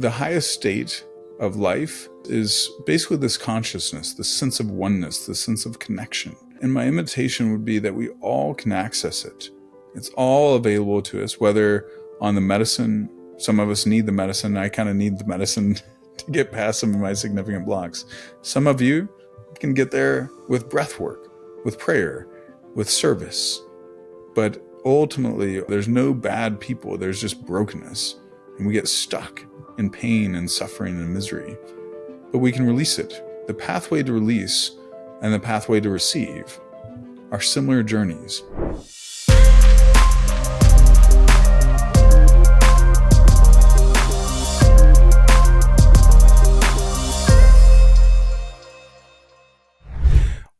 the highest state of life is basically this consciousness, this sense of oneness, this sense of connection. And my invitation would be that we all can access it. It's all available to us, whether on the medicine. Some of us need the medicine. I kind of need the medicine to get past some of my significant blocks. Some of you can get there with breath work, with prayer, with service. But ultimately, there's no bad people. There's just brokenness. And we get stuck in pain and suffering and misery. But we can release it. The pathway to release and the pathway to receive are similar journeys.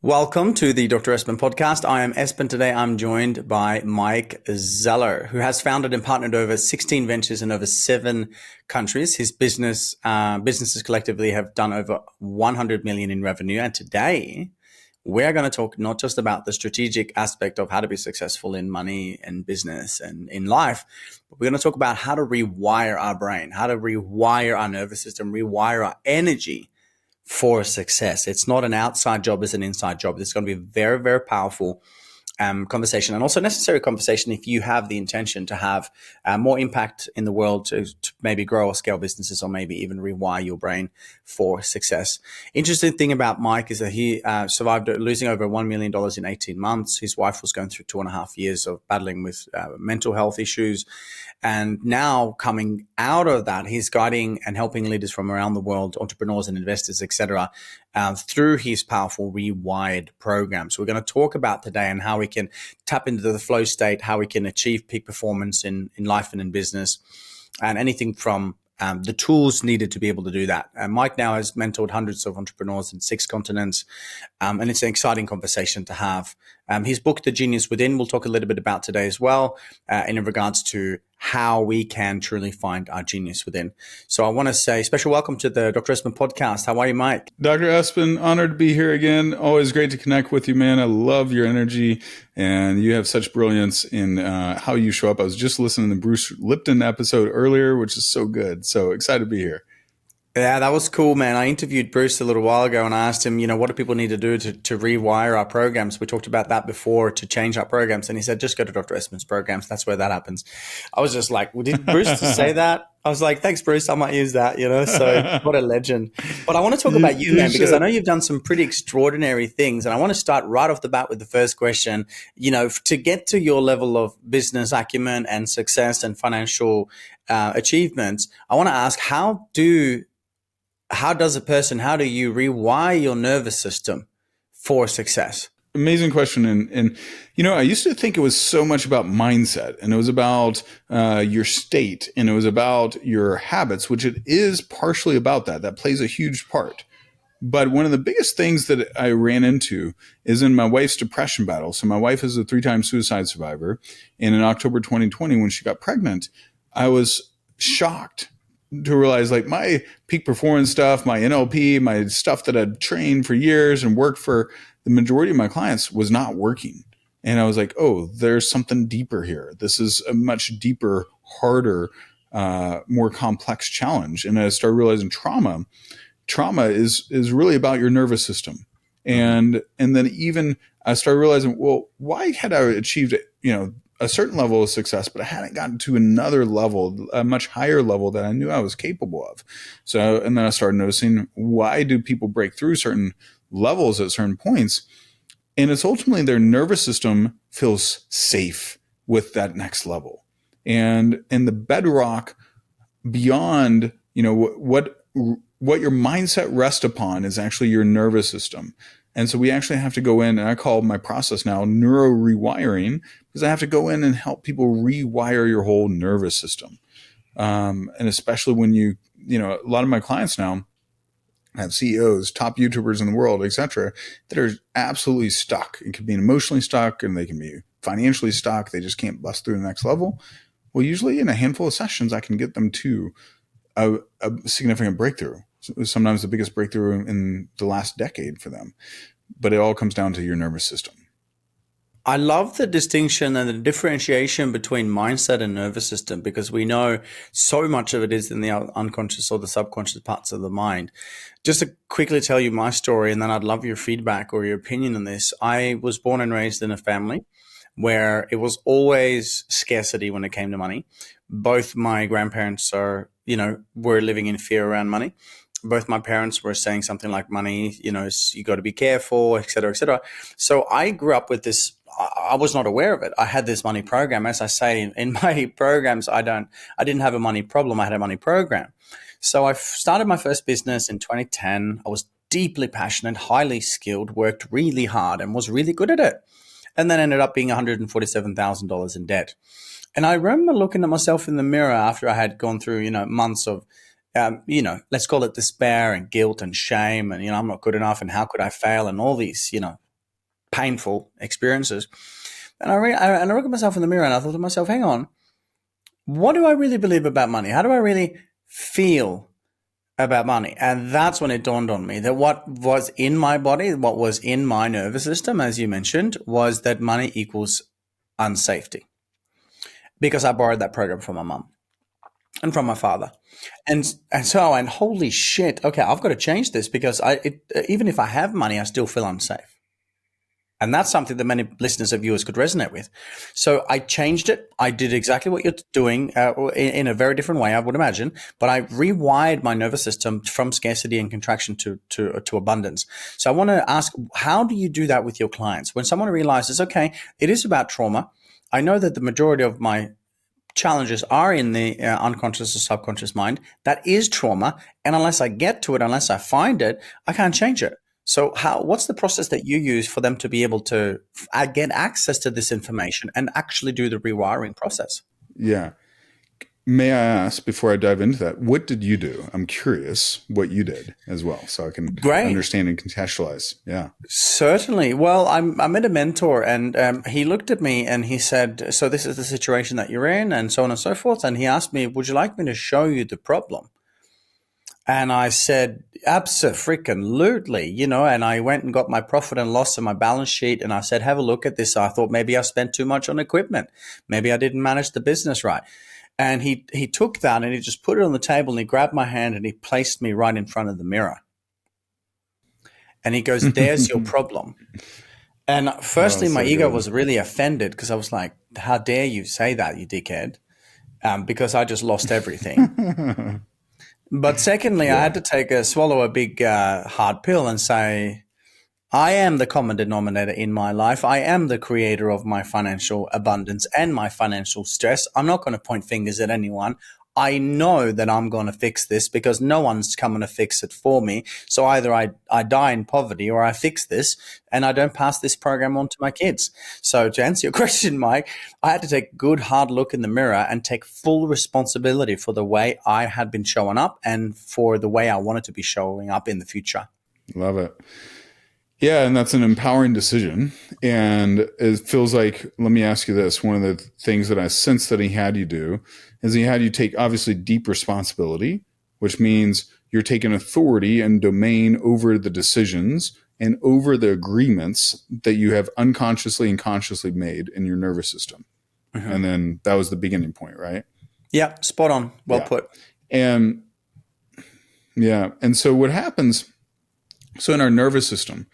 Welcome to the Dr. Espen podcast. I am Espen. Today I'm joined by Mike Zeller, who has founded and partnered over 16 ventures in over 7 countries. His businesses collectively have done over 100 million in revenue. And today we're going to talk not just about the strategic aspect of how to be successful in money and business and in life, but we're going to talk about how to rewire our brain, how to rewire our nervous system, rewire our energy for success. It's not an outside job, it's an inside job. It's going to be a very, very powerful conversation, and also necessary conversation if you have the intention to have more impact in the world to maybe grow or scale businesses, or maybe even rewire your brain for success. Interesting thing about Mike is that he survived losing over $1 million in 18 months. His wife was going through 2.5 years of battling with mental health issues. And now coming out of that, he's guiding and helping leaders from around the world, entrepreneurs and investors, etc., through his powerful Rewired program. So we're going to talk about today and how we can tap into the flow state, how we can achieve peak performance in life and in business, and anything from the tools needed to be able to do that. Mike now has mentored hundreds of entrepreneurs in 6 continents, and it's an exciting conversation to have. His book, The Genius Within, we'll talk a little bit about today as well, in regards to how we can truly find our genius within. So I want to say special welcome to the Dr. Espen podcast. How are you, Mike? Dr. Espen, honored to be here again. Always great to connect with you, man. I love your energy, and you have such brilliance in how you show up. I was just listening to the Bruce Lipton episode earlier, which is so good. So excited to be here. Yeah, that was cool, man. I interviewed Bruce a little while ago and I asked him, what do people need to do to rewire our programs? We talked about that before, to change our programs. And he said, just go to Dr. Espen's programs. That's where that happens. I was just like, well, did Bruce just say that? I was like, thanks, Bruce. I might use that, so what a legend. But I want to talk about you, man, because I know you've done some pretty extraordinary things. And I want to start right off the bat with the first question. To get to your level of business acumen and success and financial achievements, I want to ask, how do you rewire your nervous system for success? Amazing question. And I used to think it was so much about mindset, and it was about your state, and it was about your habits, which it is partially about that. That plays a huge part. But one of the biggest things that I ran into is in my wife's depression battle. So my wife is a 3-time suicide survivor. And in October 2020, when she got pregnant, I was shocked to realize, like, my peak performance stuff, my NLP, my stuff that I'd trained for years and worked for the majority of my clients was not working. And I was like, oh, there's something deeper here. This is a much deeper, harder, more complex challenge. And I started realizing trauma is really about your nervous system. And then even I started realizing, well, why had I achieved a certain level of success, but I hadn't gotten to another level, a much higher level that I knew I was capable of. And then I started noticing, why do people break through certain levels at certain points? And it's ultimately their nervous system feels safe with that next level. And the bedrock beyond, what your mindset rests upon is actually your nervous system. And so we actually have to go in, and I call my process now neuro rewiring, because I have to go in and help people rewire your whole nervous system. And especially when a lot of my clients now have CEOs, top YouTubers in the world, etc., that are absolutely stuck. It can be emotionally stuck, and they can be financially stuck. They just can't bust through the next level. Well, usually in a handful of sessions, I can get them to a significant breakthrough. Sometimes the biggest breakthrough in the last decade for them. But it all comes down to your nervous system. I love the distinction and the differentiation between mindset and nervous system, because we know so much of it is in the unconscious or the subconscious parts of the mind. Just to quickly tell you my story, and then I'd love your feedback or your opinion on this. I was born and raised in a family where it was always scarcity when it came to money. Both my grandparents were living in fear around money. Both my parents were saying something like money, you got to be careful, et cetera, et cetera. So I grew up with this. I was not aware of it. I had this money program. As I say in my programs, I didn't have a money problem. I had a money program. So I started my first business in 2010. I was deeply passionate, highly skilled, worked really hard, and was really good at it. And then ended up being $147,000 in debt. And I remember looking at myself in the mirror after I had gone through, months of, let's call it despair and guilt and shame, and, I'm not good enough, and how could I fail, and all these, painful experiences. And I look at myself in the mirror and I thought to myself, hang on, what do I really believe about money? How do I really feel about money? And that's when it dawned on me that what was in my body, what was in my nervous system, as you mentioned, was that money equals unsafety. Because I borrowed that program from my mum and from my father. And so I went, holy shit, okay, I've got to change this, because even if I have money, I still feel unsafe. And that's something that many listeners and viewers could resonate with. So I changed it. I did exactly what you're doing in a very different way, I would imagine. But I rewired my nervous system from scarcity and contraction to abundance. So I want to ask, how do you do that with your clients? When someone realizes, okay, it is about trauma. I know that the majority of my challenges are in the unconscious or subconscious mind. That is trauma. And unless I get to it, unless I find it, I can't change it. So what's the process that you use for them to be able to get access to this information and actually do the rewiring process? Yeah. May I ask, before I dive into that, what did you do? I'm curious what you did as well, so I can understand and contextualize. Yeah. Certainly. Well, I met a mentor, and he looked at me and he said, so this is the situation that you're in, and so on and so forth. And he asked me, would you like me to show you the problem? And I said, abso-freaking-lutely, and I went and got my profit and loss and my balance sheet. And I said, have a look at this. I thought maybe I spent too much on equipment. Maybe I didn't manage the business right. And he took that and he just put it on the table, and he grabbed my hand and he placed me right in front of the mirror. And he goes, there's your problem. And firstly, my ego was really offended, because I was like, how dare you say that, you dickhead? Because I just lost everything. But secondly, I had to swallow a big hard pill and say, I am the common denominator in my life. I am the creator of my financial abundance and my financial stress. I'm not going to point fingers at anyone. I know that I'm going to fix this, because no one's coming to fix it for me. So either I die in poverty, or I fix this and I don't pass this program on to my kids. So to answer your question, Mike, I had to take a good hard look in the mirror and take full responsibility for the way I had been showing up and for the way I wanted to be showing up in the future. Love it. Yeah, and that's an empowering decision. And it feels like, let me ask you this, one of the things that I sense that he had you do is he had you take obviously deep responsibility, which means you're taking authority and domain over the decisions and over the agreements that you have unconsciously and consciously made in your nervous system. Mm-hmm. And then that was the beginning point, right? Yeah, spot on. Well put. And so what happens, so in our nervous system,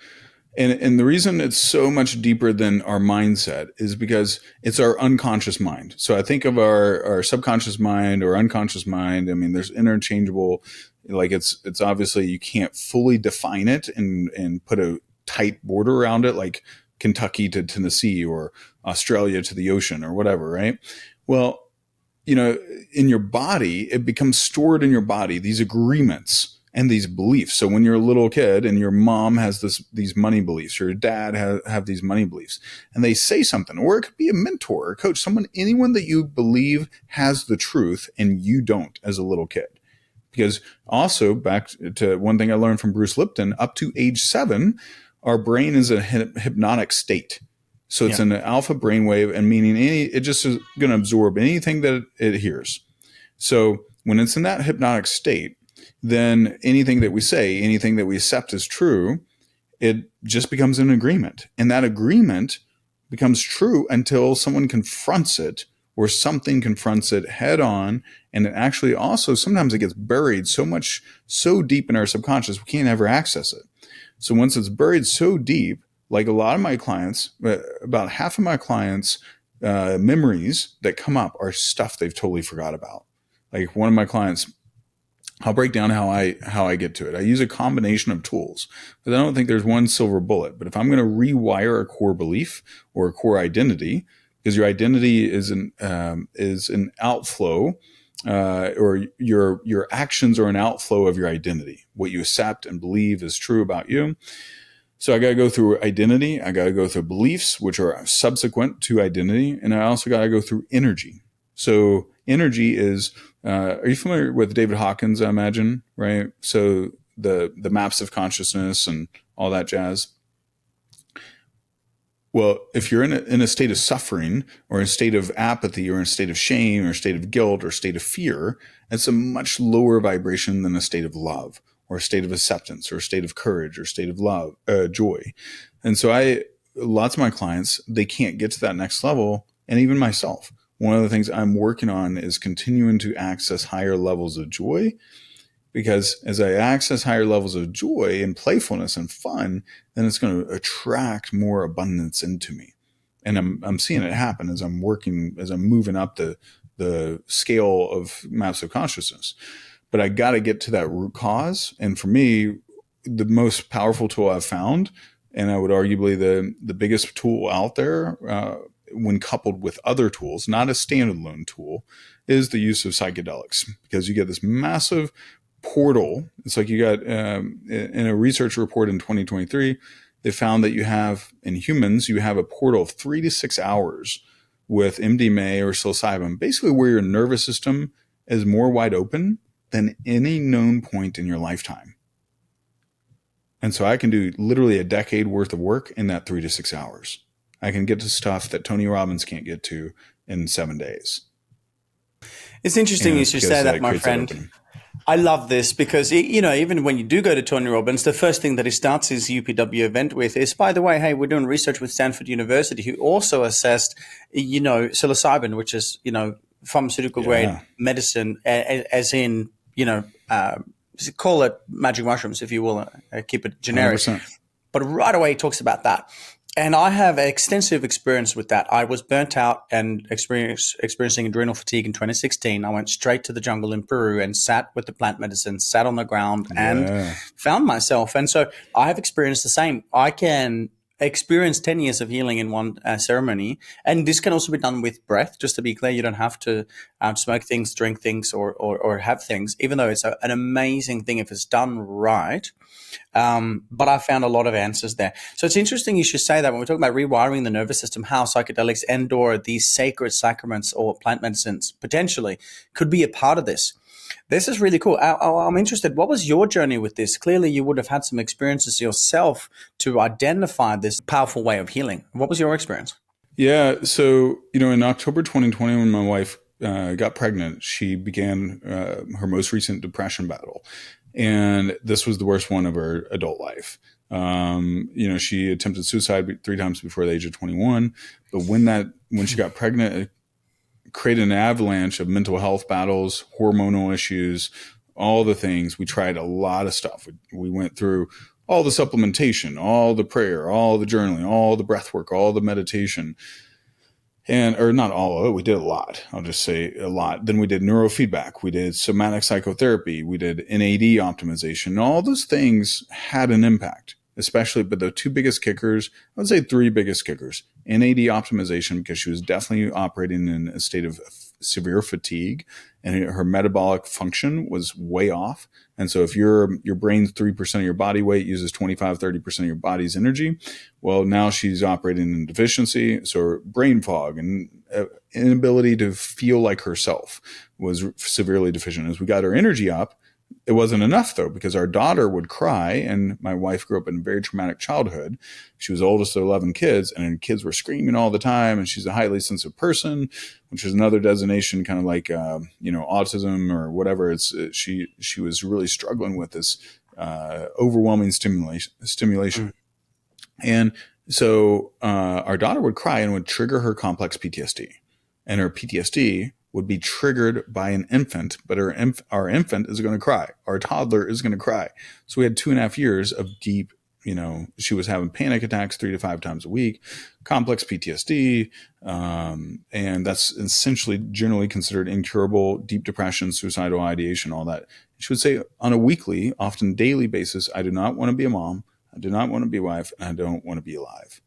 and the reason it's so much deeper than our mindset is because it's our unconscious mind. So I think of our subconscious mind or unconscious mind. I mean, there's interchangeable, like it's obviously you can't fully define it and put a tight border around it, like Kentucky to Tennessee or Australia to the ocean or whatever, right? Well, in your body, it becomes stored in your body, these agreements and these beliefs. So when you're a little kid and your mom has these money beliefs, or your dad have these money beliefs, and they say something, or it could be a mentor or a coach, anyone that you believe has the truth and you don't as a little kid. Because also, back to one thing I learned from Bruce Lipton, up to age 7, our brain is a hypnotic state. So it's an alpha brainwave, and meaning it just is going to absorb anything that it hears. So when it's in that hypnotic state, then anything that we say, anything that we accept as true, it just becomes an agreement. And that agreement becomes true until someone confronts it or something confronts it head on. And it actually also, sometimes it gets buried so deep in our subconscious, we can't ever access it. So once it's buried so deep, like a lot of my clients, about half of my clients' memories that come up are stuff they've totally forgot about. Like one of my clients, I'll break down how I get to it. I use a combination of tools, but I don't think there's one silver bullet. But if I'm going to rewire a core belief or a core identity, because your identity is an outflow, or your actions are an outflow of your identity. What you accept and believe is true about you. So I got to go through identity. I got to go through beliefs, which are subsequent to identity, and I also got to go through energy. So energy is. Are you familiar with David Hawkins? I imagine, right? So the maps of consciousness and all that jazz. Well, if you're in a state of suffering or a state of apathy or in a state of shame or a state of guilt or a state of fear, it's a much lower vibration than a state of love or a state of acceptance or a state of courage or a state of love, joy. And so lots of my clients, they can't get to that next level. And even myself, one of the things I'm working on is continuing to access higher levels of joy, because as I access higher levels of joy and playfulness and fun, then it's going to attract more abundance into me. And I'm seeing it happen as I'm moving up the scale of maps of consciousness. But I got to get to that root cause. And for me, the most powerful tool I've found, and I would arguably the biggest tool out there, when coupled with other tools, not a standalone tool, is the use of psychedelics, because you get this massive portal. It's like you got, in a research report in 2023, they found that in humans, you have a portal of 3 to 6 hours with MDMA or psilocybin, basically where your nervous system is more wide open than any known point in your lifetime. And so I can do literally a decade worth of work in that 3 to 6 hours. I can get to stuff that Tony Robbins can't get to in 7 days. It's interesting you should say that, my friend. I love this because, even when you do go to Tony Robbins, the first thing that he starts his UPW event with is, by the way, hey, we're doing research with Stanford University, who also assessed, psilocybin, which is, pharmaceutical grade medicine, as in, call it magic mushrooms, if you will, keep it generic. 100%. But right away, he talks about that. And I have extensive experience with that. I was burnt out and experiencing adrenal fatigue in 2016. I went straight to the jungle in Peru and sat with the plant medicine, sat on the ground and found myself. And so I have experienced the same. I can experience 10 years of healing in one ceremony. And this can also be done with breath. Just to be clear, you don't have to smoke things, drink things, or have things, even though it's an amazing thing if it's done right. But I found a lot of answers there. So it's interesting you should say that when we're talking about rewiring the nervous system, how psychedelics and/or these sacred sacraments or plant medicines potentially could be a part of this. This is really cool. I'm interested. What was your journey with this? Clearly, you would have had some experiences yourself to identify this powerful way of healing. What was your experience? Yeah. So, in October 2020, when my wife got pregnant, she began her most recent depression battle. And this was the worst one of her adult life. She attempted suicide 3 times before the age of 21. But when she got pregnant, it created an avalanche of mental health battles, hormonal issues, all the things. We tried a lot of stuff. We went through all the supplementation, all the prayer, all the journaling, all the breath work, all the meditation. Or not all of it, we did a lot. I'll just say a lot. Then we did neurofeedback. We did somatic psychotherapy. We did NAD optimization. All those things had an impact, but the 2 biggest kickers, I would say 3 biggest kickers. NAD optimization, because she was definitely operating in a state of severe fatigue and her metabolic function was way off. And so if your brain's 3% of your body weight uses 25-30% of your body's energy, well, now she's operating in deficiency. So her brain fog and inability to feel like herself was severely deficient. As we got her energy up, it wasn't enough, though, because our daughter would cry, and my wife grew up in a very traumatic childhood. She was the oldest of 11 kids, and her kids were screaming all the time, and she's a highly sensitive person, which is another designation, kind of like, autism or whatever. She was really struggling with this overwhelming stimulation. And So our daughter would cry and would trigger her complex PTSD. And her PTSD would be triggered by an infant, but our infant is going to cry. Our toddler is going to cry. So we had 2.5 years of deep, she was having panic attacks 3 to 5 times a week, complex PTSD. And that's essentially generally considered incurable, deep depression, suicidal ideation, all that. She would say on a weekly, often daily basis, I do not want to be a mom. I do not want to be a wife, and I don't want to be alive.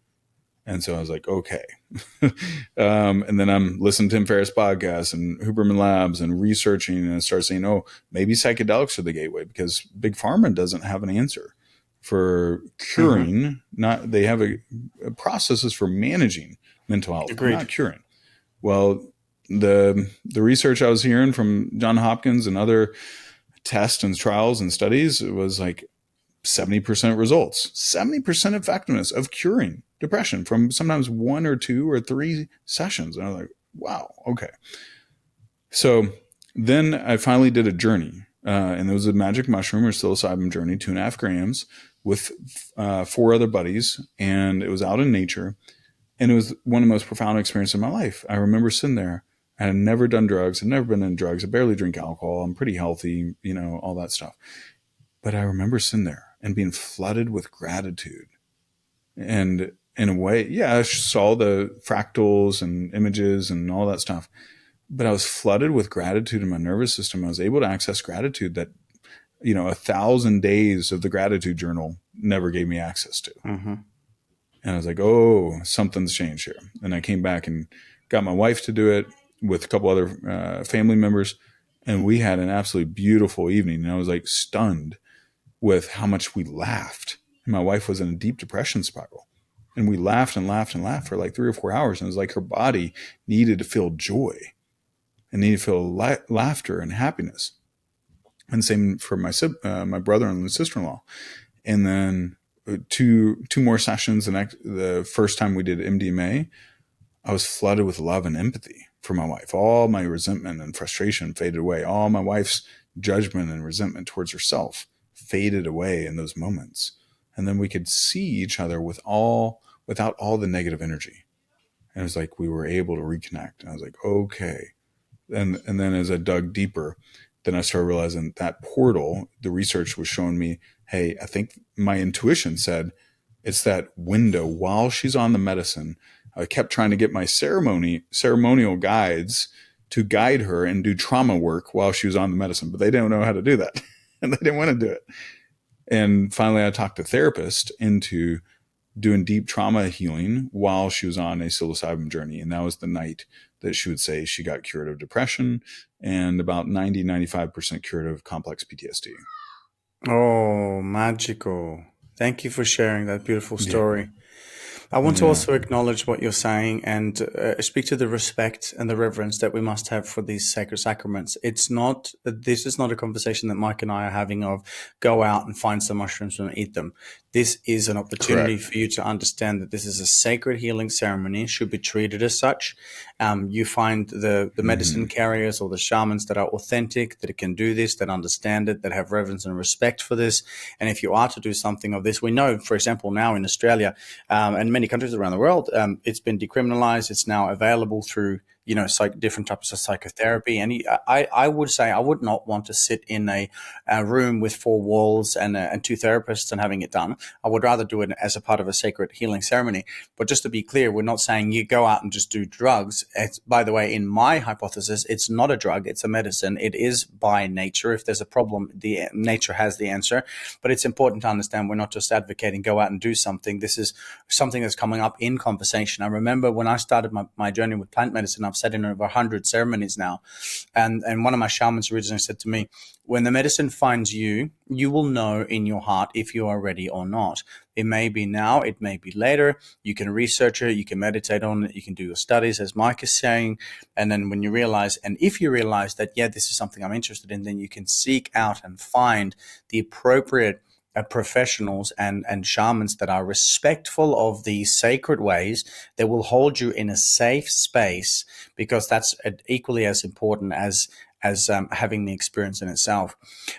And so I was like, okay. And then I'm listening to Tim Ferriss podcasts and Huberman Labs and researching, and I start saying, oh, maybe psychedelics are the gateway, because Big Pharma doesn't have an answer for curing. They have a processes for managing mental health, Agreed. not curing. Well, the research I was hearing from Johns Hopkins and other tests and trials and studies, it was like 70% results, 70% effectiveness of curing depression from sometimes 1 or 2 or 3 sessions. And I was like, wow, okay. So then I finally did a journey, and it was a magic mushroom or psilocybin journey, 2.5 grams with 4 other buddies. And it was out in nature. And it was one of the most profound experiences of my life. I remember sitting there. I had never done drugs. I'd never been in drugs. I barely drink alcohol. I'm pretty healthy, all that stuff. But I remember sitting there and being flooded with gratitude. And in a way, yeah, I saw the fractals and images and all that stuff, but I was flooded with gratitude in my nervous system. I was able to access gratitude that, 1,000 days of the gratitude journal never gave me access to. And I was like, oh, something's changed here. And I came back and got my wife to do it with a couple other family members. And we had an absolutely beautiful evening. And I was like stunned with how much we laughed. And my wife was in a deep depression spiral. And we laughed and laughed and laughed for like 3 or 4 hours. And it was like her body needed to feel joy and needed to feel laughter and happiness. And same for my brother and sister-in-law. And then two more sessions. The first time we did MDMA, I was flooded with love and empathy for my wife. All my resentment and frustration faded away. All my wife's judgment and resentment towards herself faded away in those moments. And then we could see each other without all the negative energy. And it was like we were able to reconnect. And I was like, okay. And then as I dug deeper, then I started realizing that portal, the research was showing me, hey, I think my intuition said it's that window while she's on the medicine. I kept trying to get my ceremonial guides to guide her and do trauma work while she was on the medicine, but they didn't know how to do that. And they didn't want to do it. And finally, I talked a therapist into doing deep trauma healing while she was on a psilocybin journey. And that was the night that she would say she got cured of depression and about 95% cured of complex PTSD. Oh, magical. Thank you for sharing that beautiful story. Yeah. I want to also acknowledge what you're saying and speak to the respect and the reverence that we must have for these sacred sacraments. This is not a conversation that Mike and I are having of go out and find some mushrooms and eat them. This is an opportunity for you to understand that this is a sacred healing ceremony, should be treated as such. You find the medicine carriers or the shamans that are authentic, that can do this, that understand it, that have reverence and respect for this. And if you are to do something of this, we know, for example, now in Australia and many countries around the world, it's been decriminalized. It's now available through different types of psychotherapy. And I would say I would not want to sit in a room with 4 walls and 2 therapists and having it done. I would rather do it as a part of a sacred healing ceremony. But just to be clear, we're not saying you go out and just do drugs. By the way, in my hypothesis, it's not a drug. It's a medicine. It is by nature. If there's a problem, nature has the answer. But it's important to understand we're not just advocating go out and do something. This is something that's coming up in conversation. I remember when I started my journey with plant medicine, I've sat in over 100 ceremonies now. And one of my shamans originally said to me, when the medicine finds you, you will know in your heart if you are ready or not. It may be now, it may be later. You can research it, you can meditate on it, you can do your studies, as Mike is saying. And then when you realize, and if you realize that, yeah, this is something I'm interested in, then you can seek out and find the appropriate professionals and shamans that are respectful of these sacred ways, that will hold you in a safe space, because that's equally as important as as having the experience in itself.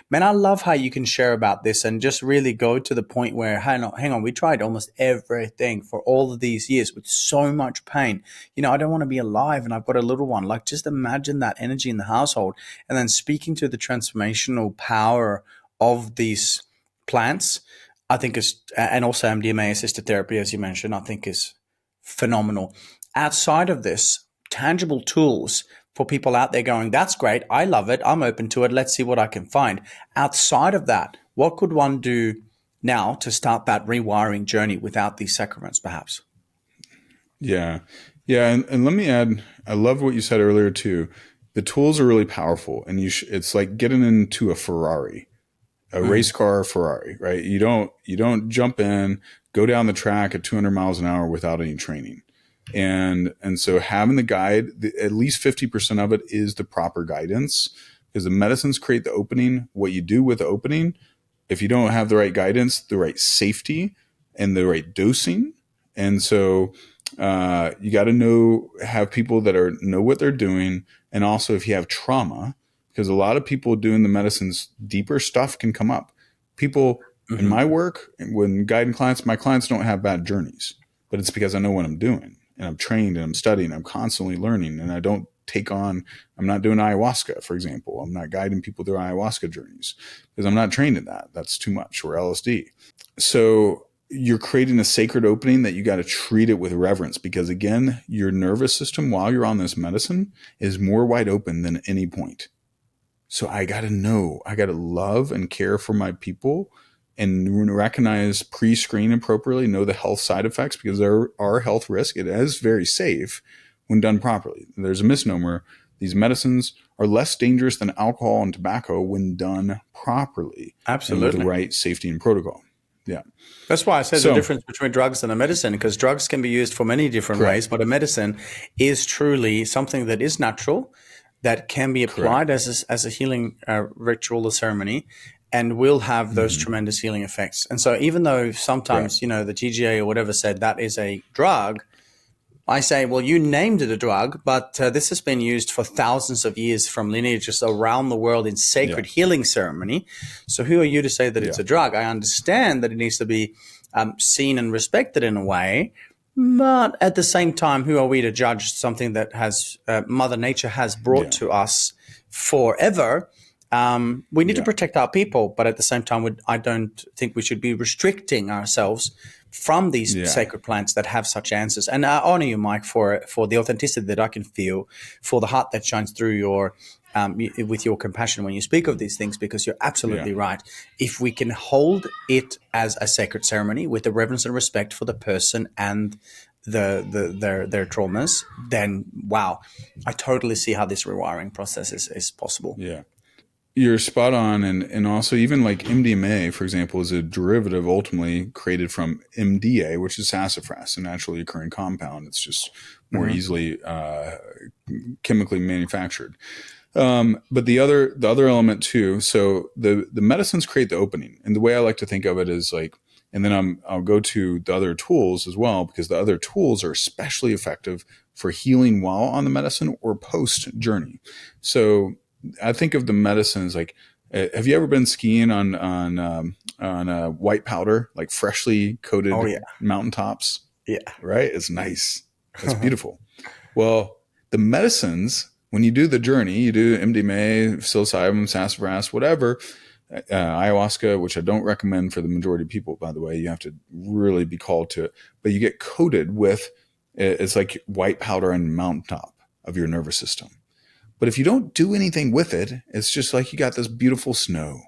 Man, I love how you can share about this and just really go to the point where, hang on, we tried almost everything for all of these years with so much pain. I don't want to be alive and I've got a little one. Like, just imagine that energy in the household, and then speaking to the transformational power of these plants, I think is, and also MDMA assisted therapy, as you mentioned, I think is phenomenal. Outside of this, tangible tools for people out there going, that's great, I love it, I'm open to it, let's see what I can find. Outside of that, what could one do now to start that rewiring journey without these sacraments, perhaps? Yeah. Yeah. And let me add, I love what you said earlier too. The tools are really powerful, and it's like getting into a Ferrari, a race car Ferrari, right? You don't jump in, go down the track at 200 miles an hour without any training. And so having the guide, at least 50% of it is the proper guidance, because the medicines create the opening. What you do with the opening, if you don't have the right guidance, the right safety, and the right dosing. And so you got to have people that know what they're doing. And also if you have trauma, because a lot of people doing the medicines, deeper stuff can come up. People in my work, when guiding clients, my clients don't have bad journeys, but it's because I know what I'm doing, and I'm trained, and I'm studying, I'm constantly learning, and I don't I'm not doing ayahuasca, for example. I'm not guiding people through ayahuasca journeys because I'm not trained in that. That's too much, or LSD. So you're creating a sacred opening that you got to treat it with reverence, because again, your nervous system while you're on this medicine is more wide open than any point. So I got to love and care for my people and recognize, pre-screen appropriately, know the health side effects, because there are health risks. It is very safe when done properly. There's a misnomer. These medicines are less dangerous than alcohol and tobacco when done properly. Absolutely. And with the right safety and protocol. Yeah. That's why I said the difference between drugs and a medicine, because drugs can be used for many different ways, but a medicine is truly something that is natural, that can be applied as a healing ritual or ceremony, and will have those tremendous healing effects. And so even though sometimes, the TGA or whatever said that is a drug, I say, well, you named it a drug, but this has been used for thousands of years from lineages around the world in sacred healing ceremony. So who are you to say that it's a drug? I understand that it needs to be seen and respected in a way, but at the same time, who are we to judge something that has Mother Nature has brought to us forever? We need to protect our people, but at the same time, I don't think we should be restricting ourselves from these sacred plants that have such answers. And I honor you, Mike, for the authenticity that I can feel, for the heart that shines through your with your compassion when you speak of these things, because you're absolutely right. If we can hold it as a sacred ceremony with the reverence and respect for the person and their traumas, then wow, I totally see how this rewiring process is possible. Yeah. You're spot on. And also even like MDMA, for example, is a derivative ultimately created from MDA, which is sassafras, a naturally occurring compound. It's just more easily chemically manufactured. But the other element too, so the medicines create the opening. And the way I like to think of it is like, and then I'll go to the other tools as well, because the other tools are especially effective for healing while on the medicine or post journey. So I think of the medicines like, have you ever been skiing on white powder, like freshly coated mountaintops? Yeah. Right? It's nice. It's beautiful. Well, the medicines, when you do the journey, you do MDMA, psilocybin, sassafras, whatever, ayahuasca, which I don't recommend for the majority of people, by the way. You have to really be called to it. But you get coated with, it's like white powder on the mountaintop of your nervous system. But if you don't do anything with it, it's just like you got this beautiful snow.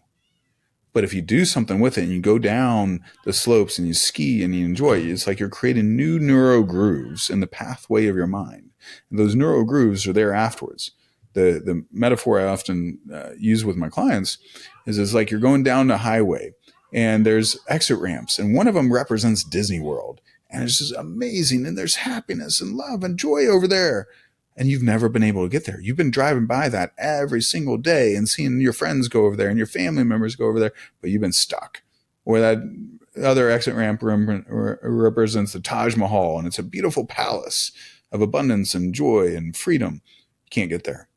But if you do something with it and you go down the slopes and you ski and you enjoy it, it's like you're creating new neuro grooves in the pathway of your mind. And those neuro grooves are there afterwards. The metaphor I often use with my clients is it's like you're going down the highway and there's exit ramps, and one of them represents Disney World. And it's just amazing. And there's happiness and love and joy over there. And you've never been able to get there. You've been driving by that every single day and seeing your friends go over there and your family members go over there, but you've been stuck. Or that other exit ramp represents the Taj Mahal, and it's a beautiful palace of abundance and joy and freedom. You can't get there.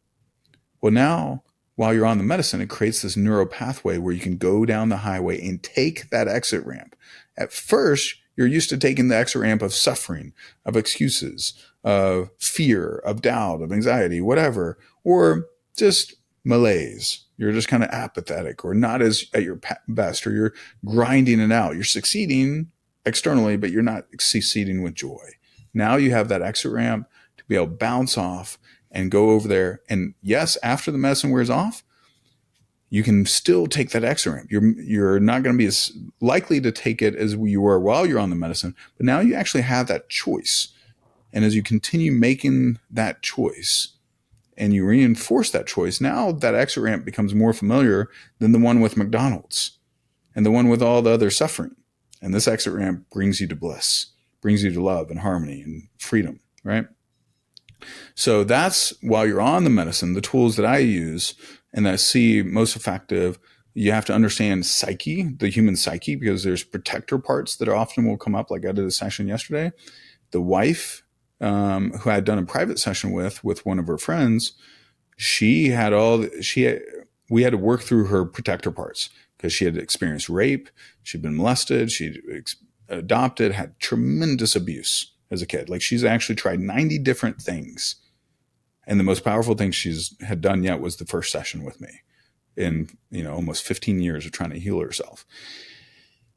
Well, now while you're on the medicine, it creates this neuro pathway where you can go down the highway and take that exit ramp. At first, you're used to taking the exit ramp of suffering, of excuses, of fear, of doubt, of anxiety, whatever, or just malaise. You're just kind of apathetic or not as at your best, or you're grinding it out. You're succeeding externally, but you're not succeeding with joy. Now you have that exit ramp to be able to bounce off and go over there. And yes, after the medicine wears off, you can still take that exit ramp. You're not going to be as likely to take it as you were while you're on the medicine, but now you actually have that choice. And as you continue making that choice and you reinforce that choice, now that exit ramp becomes more familiar than the one with McDonald's and the one with all the other suffering. And this exit ramp brings you to bliss, brings you to love and harmony and freedom, right? So that's, while you're on the medicine, the tools that I use and that I see most effective. You have to understand psyche, the human psyche, because there's protector parts that often will come up. Like I did a session yesterday. The wife, who I had done a private session with one of her friends, we had to work through her protector parts because she had experienced rape. She'd been molested. She'd adopted, had tremendous abuse as a kid. Like she's actually tried 90 different things. And the most powerful thing had done yet was the first session with me in, almost 15 years of trying to heal herself.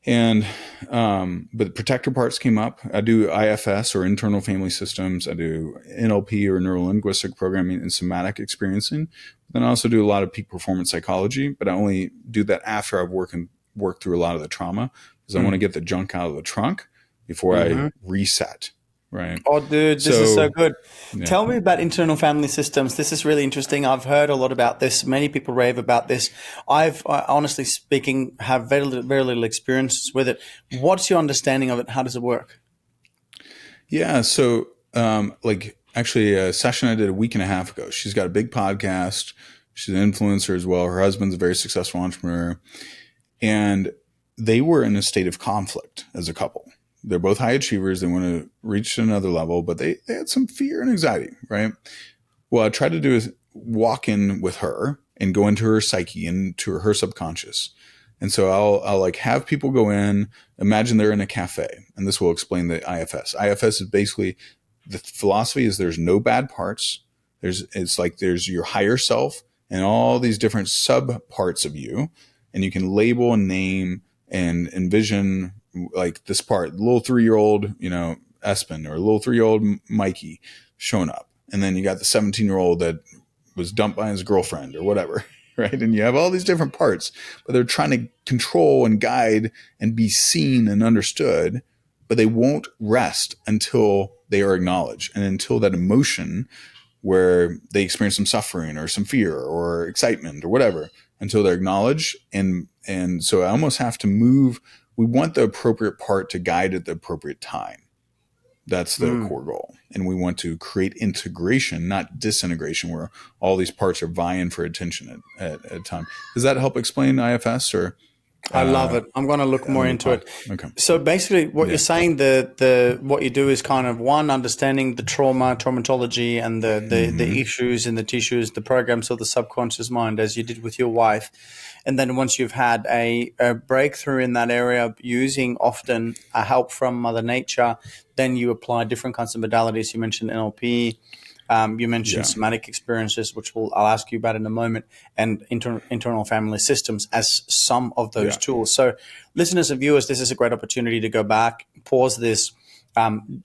And, but the protector parts came up. I do IFS or internal family systems. I do NLP or neuro linguistic programming and somatic experiencing. Then I also do a lot of peak performance psychology, but I only do that after I've worked through a lot of the trauma because I want to get the junk out of the trunk before I reset. Right. Oh, dude, this is so good. Yeah. Tell me about internal family systems. This is really interesting. I've heard a lot about this. Many people rave about this. I honestly speaking, have very little experience with it. What's your understanding of it? How does it work? Yeah. So, actually a session I did a week and a half ago, she's got a big podcast. She's an influencer as well. Her husband's a very successful entrepreneur, and they were in a state of conflict as a couple. They're both high achievers. They want to reach another level, but they had some fear and anxiety, right? What I tried to do is walk in with her and go into her psyche, into her subconscious. And so I'll have people go in, imagine they're in a cafe, and this will explain the IFS. IFS is basically, the philosophy is there's no bad parts. There's your higher self and all these different sub parts of you, and you can label and name and envision like this part, little 3-year-old, Espen, or little 3-year-old Mikey showing up. And then you got the 17-year-old that was dumped by his girlfriend or whatever, right? And you have all these different parts, but they're trying to control and guide and be seen and understood, but they won't rest until they are acknowledged and until that emotion where they experience some suffering or some fear or excitement or whatever, until they're acknowledged. And so I almost have to move. We want the appropriate part to guide at the appropriate time. That's the core goal. And we want to create integration, not disintegration, where all these parts are vying for attention at a time. Does that help explain IFS? Or I love it. I'm going to look more into it. Okay. So basically what you're saying, what you do is kind of understanding the traumatology and the issues in the tissues, the programs of the subconscious mind, as you did with your wife. And then once you've had a breakthrough in that area, using often a help from Mother Nature, then you apply different kinds of modalities. You mentioned NLP. You mentioned somatic experiences, which I'll ask you about in a moment, and internal family systems as some of those tools. So listeners and viewers, this is a great opportunity to go back, pause this,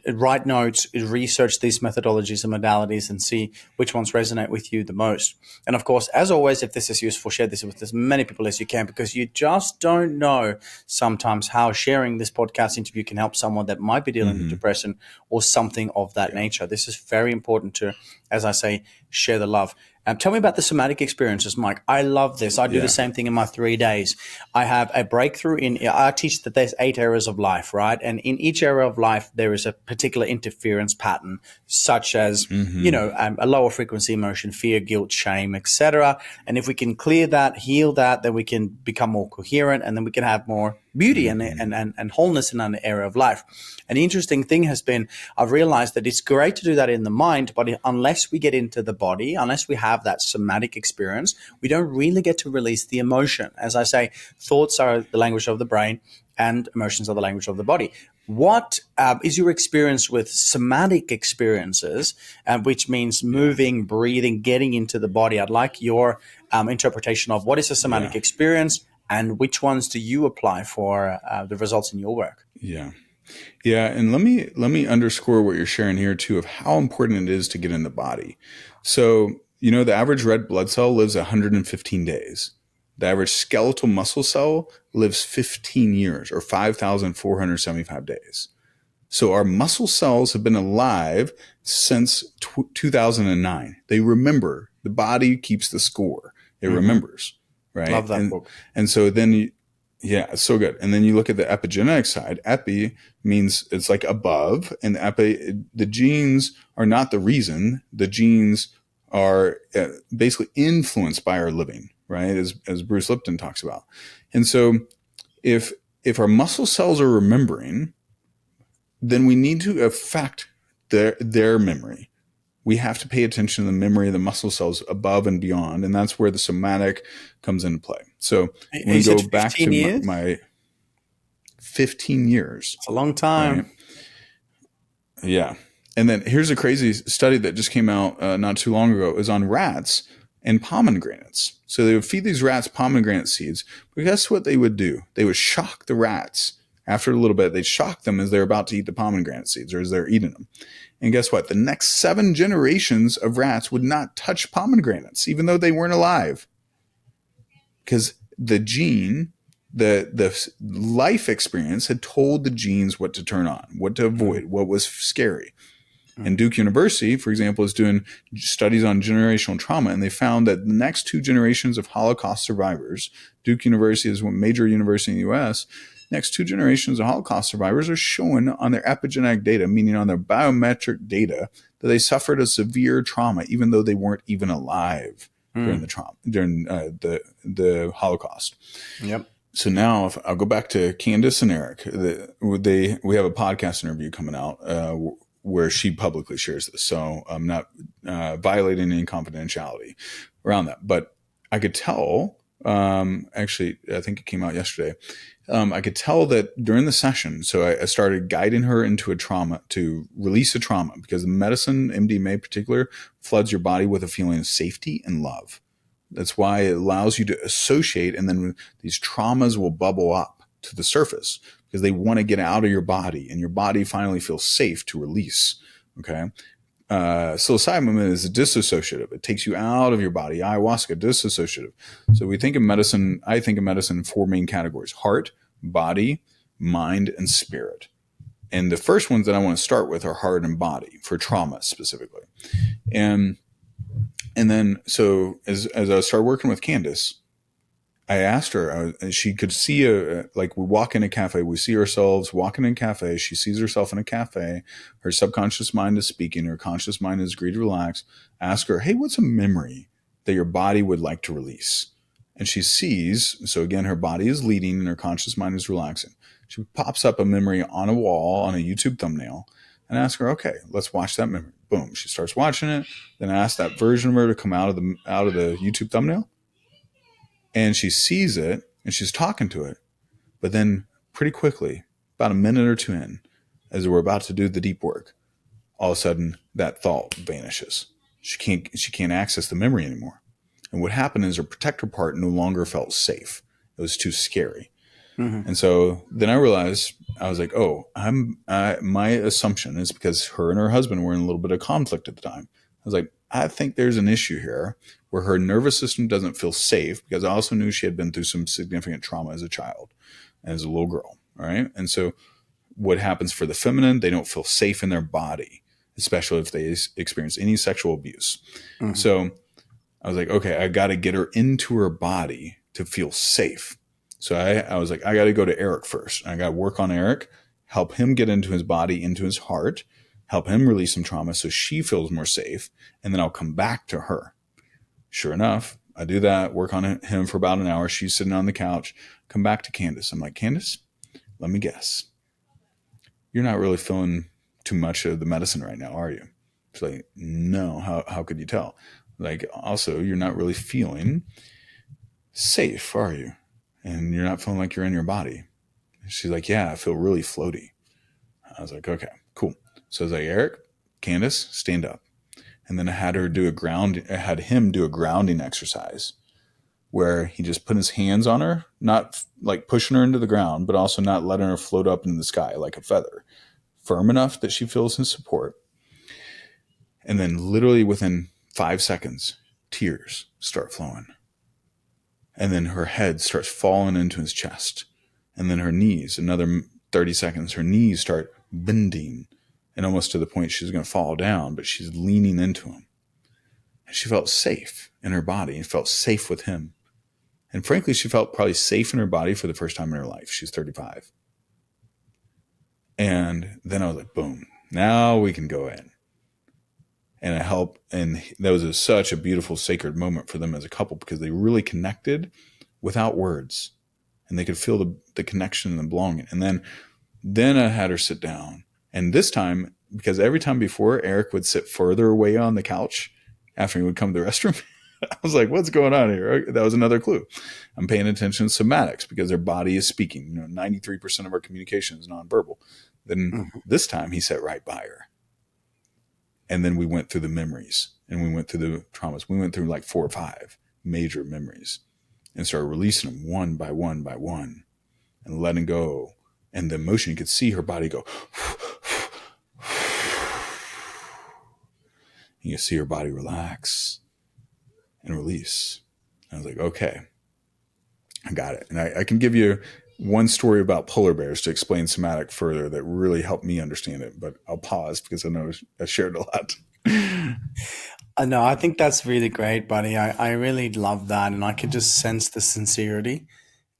write notes, research these methodologies and modalities and see which ones resonate with you the most. And of course, as always, if this is useful, share this with as many people as you can, because you just don't know sometimes how sharing this podcast interview can help someone that might be dealing with depression or something of that nature. This is very important to, as I say, share the love. Tell me about the somatic experiences, Mike. I love this. I do the same thing in my 3 days. I have a breakthrough I teach that there's 8 areas of life, right? And in each area of life, there is a particular interference pattern, such as, a lower frequency emotion, fear, guilt, shame, etc. And if we can clear that, heal that, then we can become more coherent, and then we can have more beauty and wholeness in an area of life. And the interesting thing has been, I've realized that it's great to do that in the mind, but unless unless we get into the body, unless we have that somatic experience, we don't really get to release the emotion. As I say, thoughts are the language of the brain and emotions are the language of the body. What is your experience with somatic experiences, which means moving, breathing, getting into the body? I'd like your interpretation of what is a somatic experience and which ones do you apply for the results in your work? Yeah. Yeah. And let me underscore what you're sharing here too, of how important it is to get in the body. So, the average red blood cell lives 115 days. The average skeletal muscle cell lives 15 years or 5,475 days. So our muscle cells have been alive since 2009. They remember. The body keeps the score. It remembers, right? Love that book. And so then it's so good. And then you look at the epigenetic side. Epi means it's like above, and the genes are not the reason. The genes are basically influenced by our living, right? As Bruce Lipton talks about. And so if our muscle cells are remembering, then we need to affect their memory. We have to pay attention to the memory of the muscle cells above and beyond, and that's where the somatic comes into play. So when we go back to my 15 years. It's a long time. Right? Yeah. And then here's a crazy study that just came out not too long ago. It was on rats and pomegranates. So they would feed these rats pomegranate seeds. But guess what they would do? They would shock the rats. After a little bit, they'd shock them as they're about to eat the pomegranate seeds or as they're eating them. And guess what? The next 7 generations of rats would not touch pomegranates, even though they weren't alive. Because the gene, the life experience had told the genes what to turn on, what to avoid, what was scary. And Duke University, for example, is doing studies on generational trauma, and they found that the next 2 generations of Holocaust survivors, Duke University is one major university in the U.S., next 2 generations of Holocaust survivors are showing on their epigenetic data, meaning on their biometric data, that they suffered a severe trauma, even though they weren't even alive during the trauma, during the Holocaust. Yep. So now, if I'll go back to Candace and Eric. We have a podcast interview coming out where she publicly shares this. So I'm not violating any confidentiality around that. But I could tell, actually, I think it came out yesterday. I could tell that during the session, so I started guiding her into a trauma, to release a trauma, because the medicine, MDMA in particular, floods your body with a feeling of safety and love. That's why it allows you to associate, and then these traumas will bubble up to the surface because they want to get out of your body, and your body finally feels safe to release. Okay. Psilocybin is dissociative. It takes you out of your body. Ayahuasca, dissociative. So I think of medicine in 4 main categories: heart, body, mind, and spirit. And the first ones that I want to start with are heart and body, for trauma specifically. And then, so as I started working with Candace, I asked her, she could see like we walk in a cafe, we see ourselves walking in a cafe. She sees herself in a cafe. Her subconscious mind is speaking. Her conscious mind is agreed to relax. Ask her, hey, what's a memory that your body would like to release? And she sees, so again, her body is leading and her conscious mind is relaxing. She pops up a memory on a wall, on a YouTube thumbnail, and ask her, okay, let's watch that memory. Boom. She starts watching it. Then I ask that version of her to come out of the YouTube thumbnail. And she sees it and she's talking to it. But then pretty quickly, about a minute or 2 in, as we're about to do the deep work, all of a sudden that thought vanishes. She can't access the memory anymore. And what happened is her protector part no longer felt safe. It was too scary. Mm-hmm. And so then I realized, I was like, oh, my assumption is because her and her husband were in a little bit of conflict at the time. I was like, I think there's an issue here where her nervous system doesn't feel safe, because I also knew she had been through some significant trauma as a child, as a little girl. All right. And so what happens for the feminine, they don't feel safe in their body, especially if they experience any sexual abuse. Mm-hmm. So I was like, okay, I got to get her into her body to feel safe. So I was like, I got to go to Eric first. I got to work on Eric, help him get into his body, into his heart, help him release some trauma so she feels more safe. And then I'll come back to her. Sure enough, I do that, work on him for about an hour. She's sitting on the couch, come back to Candace. I'm like, Candace, let me guess. You're not really feeling too much of the medicine right now, are you? She's like, no, how could you tell? Like, also, you're not really feeling safe, are you? And you're not feeling like you're in your body. She's like, yeah, I feel really floaty. I was like, okay, cool. So I was like, Eric, Candace, stand up. And then I had him do a grounding exercise where he just put his hands on her, not like pushing her into the ground, but also not letting her float up into the sky like a feather, firm enough that she feels his support. And then literally within 5 seconds, tears start flowing. And then her head starts falling into his chest. And then her knees, another 30 seconds, her knees start bending and almost to the point she's going to fall down, but she's leaning into him. And she felt safe in her body and felt safe with him. And frankly, she felt probably safe in her body for the first time in her life. She's 35. And then I was like, boom, now we can go in. And I helped. And that was such a beautiful, sacred moment for them as a couple because they really connected without words. And they could feel the connection and the belonging. And then I had her sit down. And this time, because every time before, Eric would sit further away on the couch after he would come to the restroom. I was like, what's going on here? That was another clue. I'm paying attention to somatics because their body is speaking. 93% of our communication is nonverbal. Then this time he sat right by her. And then we went through the memories and we went through the traumas. We went through like 4 or 5 major memories and started releasing them one by one by one and letting go. And the emotion, you could see her body go. You can see her body relax and release. I was like, okay, I got it. And I can give you one story about polar bears to explain somatic further that really helped me understand it. But I'll pause because I know I shared a lot. No, I think that's really great, buddy. I really love that. And I could just sense the sincerity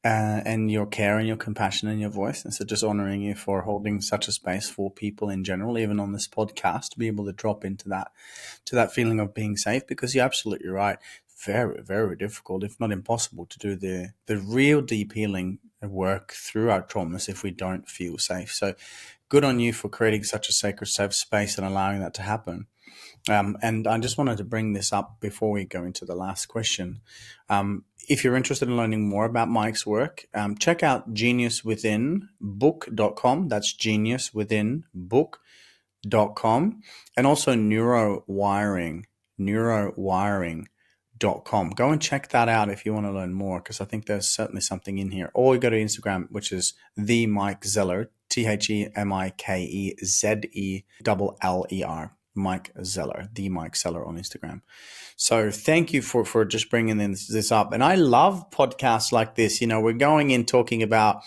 and your care and your compassion in your voice. And so just honoring you for holding such a space for people in general, even on this podcast, to be able to drop into that feeling of being safe, because you're absolutely right. Very, very difficult, if not impossible, to do the real deep healing work through our traumas if we don't feel safe. So good on you for creating such a sacred, safe space and allowing that to happen. And I just wanted to bring this up before we go into the last question. If you're interested in learning more about Mike's work, check out geniuswithinbook.com. That's geniuswithinbook.com. And also neurowiring.com. Go and check that out if you want to learn more, because I think there's certainly something in here. Or go to Instagram, which is the Mike Zeller, TheMikeZeller. Mike Zeller, the Mike Zeller on Instagram. So thank you for just bringing this up. And I love podcasts like this. We're going in talking about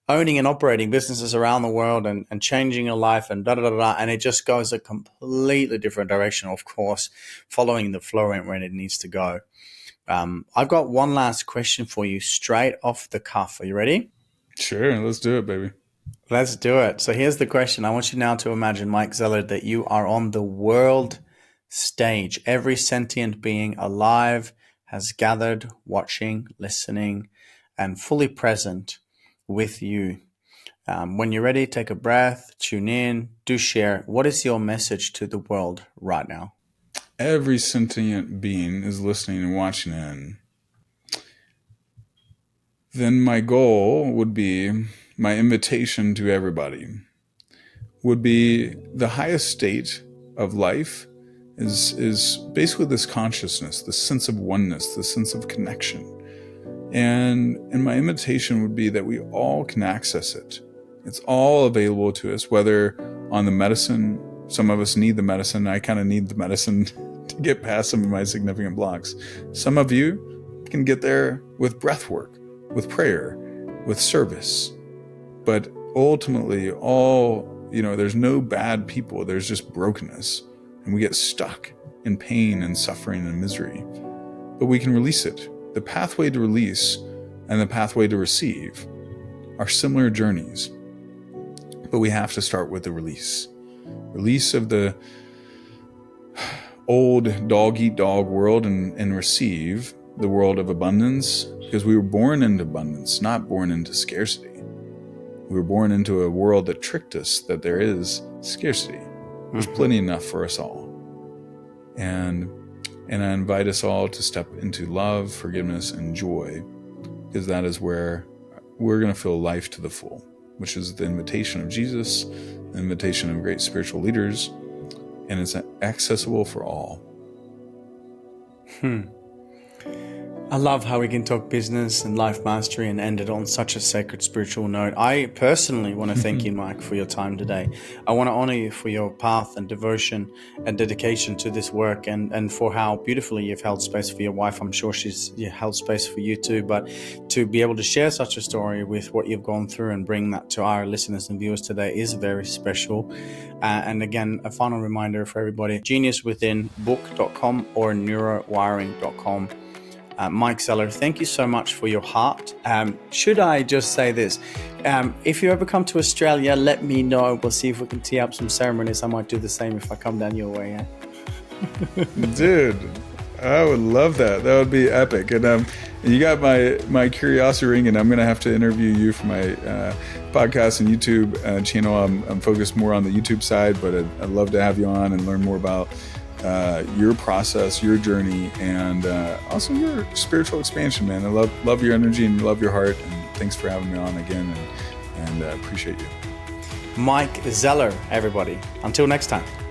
owning and operating businesses around the world and changing your life and da-da-da-da. And it just goes a completely different direction, of course, following the flow when it needs to go. I've got one last question for you straight off the cuff. Are you ready? Sure. Let's do it, baby. Let's do it. So here's the question. I want you now to imagine, Mike Zeller, that you are on the world stage. Every sentient being alive has gathered, watching, listening, and fully present with you. When you're ready, take a breath, tune in, do share. What is your message to the world right now? Every sentient being is listening and watching in. Then my goal would be, my invitation to everybody would be, the highest state of life is basically this consciousness, the sense of oneness, the sense of connection. And my invitation would be that we all can access it. It's all available to us, whether on the medicine. Some of us need the medicine. I kind of need the medicine to get past some of my significant blocks. Some of you can get there with breath work, with prayer, with service. But ultimately, there's no bad people. There's just brokenness. And we get stuck in pain and suffering and misery. But we can release it. The pathway to release and the pathway to receive are similar journeys. But we have to start with the release. Release of the old dog-eat-dog world and receive the world of abundance, because we were born into abundance, not born into scarcity. We were born into a world that tricked us that there is scarcity. There's plenty enough for us all. And I invite us all to step into love, forgiveness, and joy, because that is where we're going to feel life to the full, which is the invitation of Jesus, the invitation of great spiritual leaders, and it's accessible for all. I love how we can talk business and life mastery and end it on such a sacred spiritual note. I personally want to thank you, Mike, for your time today. I want to honor you for your path and devotion and dedication to this work, and for how beautifully you've held space for your wife. I'm sure she's held space for you too, but to be able to share such a story with what you've gone through and bring that to our listeners and viewers today is very special. And again, a final reminder for everybody, geniuswithinbook.com or neurowiring.com. Mike Zeller, thank you so much for your heart. Should I just say this? If you ever come to Australia, let me know. We'll see if we can tee up some ceremonies. I might do the same if I come down your way. Yeah? Dude, I would love that. That would be epic. And you got my curiosity ring, and I'm going to have to interview you for my podcast and YouTube channel. I'm focused more on the YouTube side, but I'd love to have you on and learn more about your process, your journey, and also your spiritual expansion, man. I love your energy and love your heart, and thanks for having me on again, and appreciate you. Mike Zeller, everybody. Until next time.